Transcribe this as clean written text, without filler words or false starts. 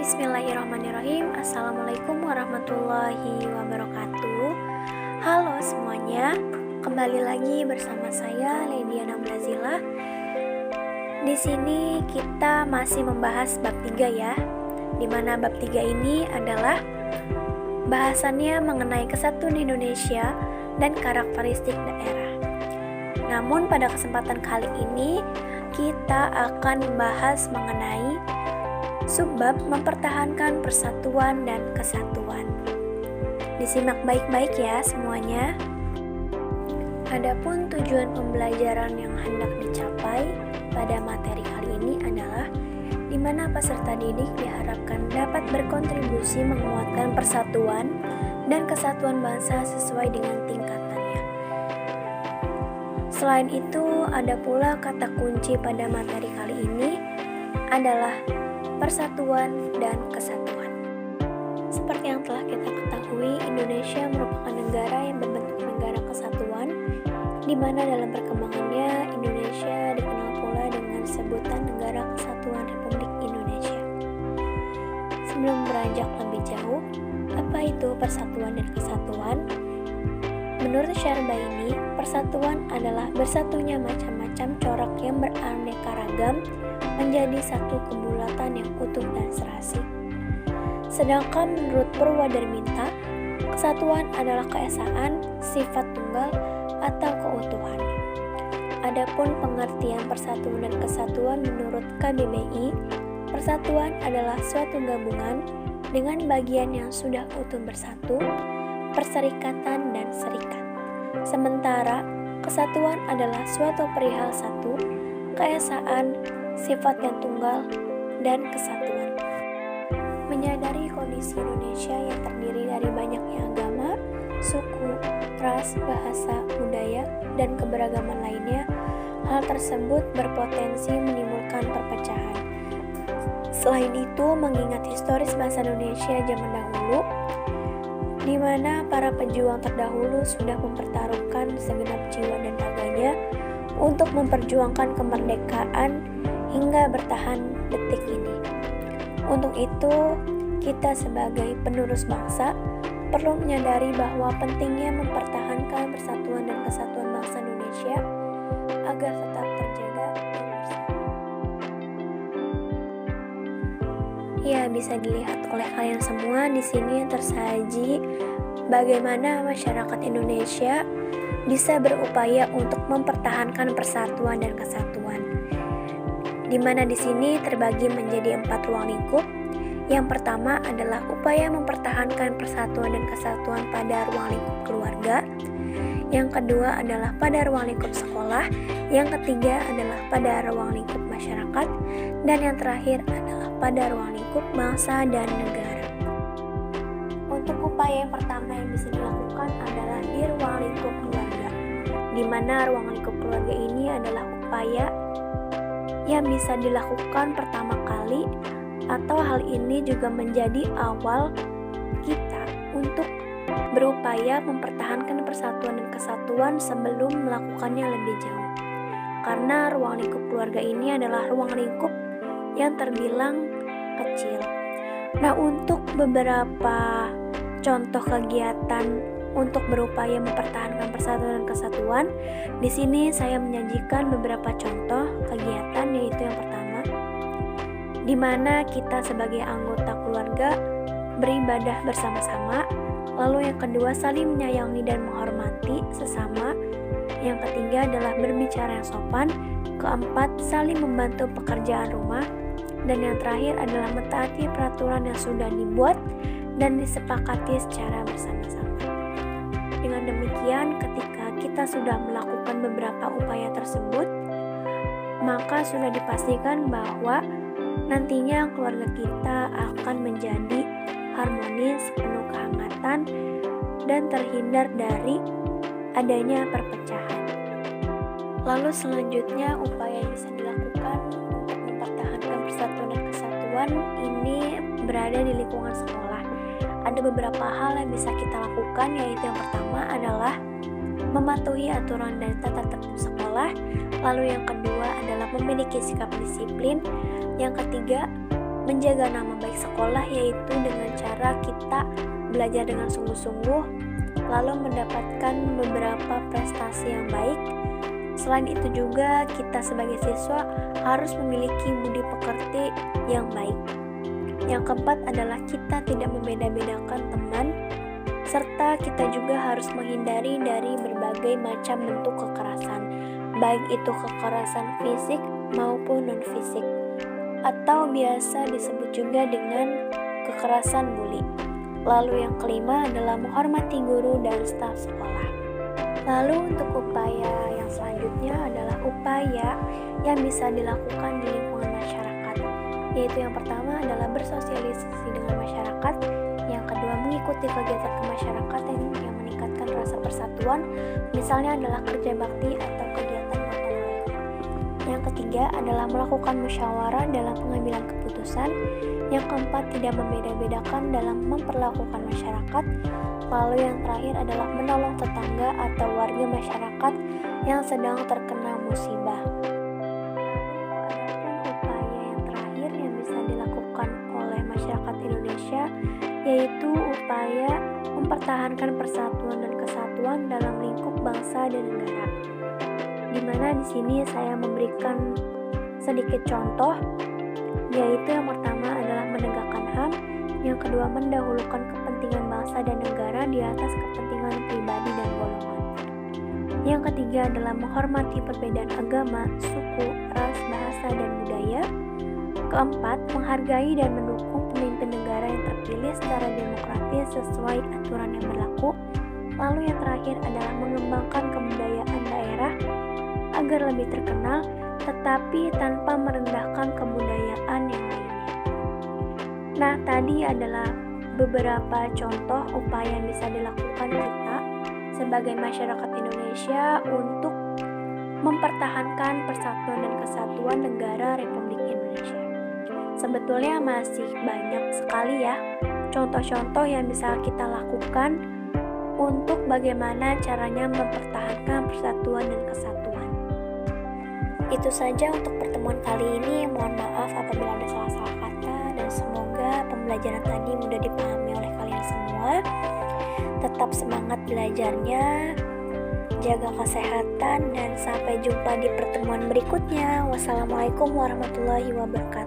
Bismillahirrahmanirrahim. Assalamualaikum warahmatullahi wabarakatuh. Halo semuanya, kembali lagi bersama saya Lediana Brazila. Di sini kita masih membahas bab 3 ya. Di mana bab 3 ini adalah bahasannya mengenai kesatuan Indonesia dan karakteristik daerah. Namun pada kesempatan kali ini kita akan membahas mengenai subbab mempertahankan persatuan dan kesatuan. Disimak baik-baik ya semuanya. Adapun tujuan pembelajaran yang hendak dicapai pada materi kali ini adalah di mana peserta didik diharapkan dapat berkontribusi menguatkan persatuan dan kesatuan bangsa sesuai dengan tingkatannya. Selain itu, ada pula kata kunci pada materi kali ini adalah persatuan dan kesatuan. Seperti yang telah kita ketahui, Indonesia merupakan negara yang berbentuk negara kesatuan, di mana dalam perkembangannya Indonesia dikenal pula dengan sebutan Negara Kesatuan Republik Indonesia. Sebelum beranjak lebih jauh, apa itu persatuan dan kesatuan? Menurut Syarbaini, persatuan adalah bersatunya macam-macam corak yang beraneka ragam menjadi satu kebulatan yang utuh dan serasi. Sedangkan menurut Purwadarminta, kesatuan adalah keesaan, sifat tunggal, atau keutuhan. Adapun pengertian persatuan dan kesatuan menurut KBBI, persatuan adalah suatu gabungan dengan bagian yang sudah utuh bersatu, perserikatan dan serikat. Sementara kesatuan adalah suatu perihal satu, keesaan, sifat yang tunggal, dan kesatuan. Menyadari kondisi Indonesia yang terdiri dari banyaknya agama, suku, ras, bahasa, budaya, dan keberagaman lainnya, hal tersebut berpotensi menimbulkan perpecahan. Selain itu, mengingat historis bangsa Indonesia zaman dahulu, di mana para pejuang terdahulu sudah mempertaruhkan segenap jiwa dan raganya untuk memperjuangkan kemerdekaan hingga bertahan detik ini. Untuk itu, kita sebagai penerus bangsa perlu menyadari bahwa pentingnya mempertahankan persatuan dan kesatuan bangsa Indonesia agar tetap terjaga dan bersatu. Ya, bisa dilihat oleh kalian semua di sini yang tersaji bagaimana masyarakat Indonesia bisa berupaya untuk mempertahankan persatuan dan kesatuan. Di mana di sini terbagi menjadi 4 ruang lingkup. Yang pertama adalah upaya mempertahankan persatuan dan kesatuan pada ruang lingkup keluarga. Yang kedua adalah pada ruang lingkup sekolah. Yang ketiga adalah pada ruang lingkup masyarakat. Dan yang terakhir adalah pada ruang lingkup bangsa dan negara. Untuk upaya yang pertama yang bisa dilakukan adalah di ruang lingkup keluarga, di mana ruang lingkup keluarga ini adalah upaya yang bisa dilakukan pertama kali, atau hal ini juga menjadi awal kita untuk berupaya mempertahankan persatuan dan kesatuan sebelum melakukannya lebih jauh. Karena ruang lingkup keluarga ini adalah ruang lingkup yang terbilang kecil. Nah, untuk beberapa contoh kegiatan untuk berupaya mempertahankan persatuan dan kesatuan, di sini saya menyajikan beberapa contoh kegiatan, yaitu yang pertama, di mana kita sebagai anggota keluarga beribadah bersama-sama. Lalu yang kedua, saling menyayangi dan menghormati sesama. Yang ketiga adalah berbicara yang sopan. Keempat, saling membantu pekerjaan rumah. Dan yang terakhir adalah mentaati peraturan yang sudah dibuat dan disepakati secara bersama-sama. Dengan demikian, ketika kita sudah melakukan beberapa upaya tersebut, maka sudah dipastikan bahwa nantinya keluarga kita akan menjadi harmonis, penuh kehangatan, dan terhindar dari adanya perpecahan. Lalu selanjutnya, upaya yang bisa dilakukan untuk mempertahankan persatuan dan kesatuan ini berada di lingkungan sekolah. Ada beberapa hal yang bisa kita lakukan, yaitu yang pertama adalah mematuhi aturan dan tata tertib sekolah. Lalu yang kedua adalah memiliki sikap disiplin. Yang ketiga, menjaga nama baik sekolah, yaitu dengan cara kita belajar dengan sungguh-sungguh, lalu mendapatkan beberapa prestasi yang baik. Selain itu juga kita sebagai siswa harus memiliki budi pekerti yang baik. Yang keempat adalah kita tidak membeda-bedakan teman, serta kita juga harus menghindari dari berbagai macam bentuk kekerasan, baik itu kekerasan fisik maupun non-fisik, atau biasa disebut juga dengan kekerasan bully. Lalu yang kelima adalah menghormati guru dan staf sekolah. Lalu untuk upaya yang selanjutnya adalah upaya yang bisa dilakukan di lingkungan masyarakat, yaitu yang pertama adalah bersosialisasi dengan masyarakat, yang kedua mengikuti kegiatan kemasyarakatan yang meningkatkan rasa persatuan, misalnya adalah kerja bakti atau kegiatan gotong royong. Yang ketiga adalah melakukan musyawarah dalam pengambilan keputusan. Yang keempat, tidak membeda-bedakan dalam memperlakukan masyarakat. Lalu yang terakhir adalah menolong tetangga atau warga masyarakat yang sedang terkena musibah. Adapun upaya yang terakhir yang bisa dilakukan oleh masyarakat Indonesia yaitu upaya mempertahankan persatuan dan kesatuan dalam lingkup bangsa dan negara. Di mana di sini saya memberikan sedikit contoh, yaitu yang pertama adalah menegakkan HAM, yang kedua mendahulukan kepentingan bangsa dan negara di atas kepentingan pribadi dan golongan. Yang ketiga adalah menghormati perbedaan agama, suku, ras, bahasa, dan budaya. Keempat, menghargai dan mendukung pemimpin negara yang terpilih secara demokratis sesuai aturan yang berlaku. Lalu yang terakhir adalah mengembangkan kebudayaan daerah agar lebih terkenal, tetapi tanpa merendahkan kebudayaan yang lainnya. Nah, tadi adalah beberapa contoh upaya yang bisa dilakukan kita sebagai masyarakat Indonesia untuk mempertahankan persatuan dan kesatuan negara Republik Indonesia. Sebetulnya masih banyak sekali ya contoh-contoh yang bisa kita lakukan untuk bagaimana caranya mempertahankan persatuan dan kesatuan. Itu saja untuk pertemuan kali ini. Mohon maaf apabila ada salah-salah kata, dan semoga pembelajaran tadi mudah dipahami oleh kalian semua. Tetap semangat belajarnya, jaga kesehatan, dan sampai jumpa di pertemuan berikutnya. Wassalamualaikum warahmatullahi wabarakatuh.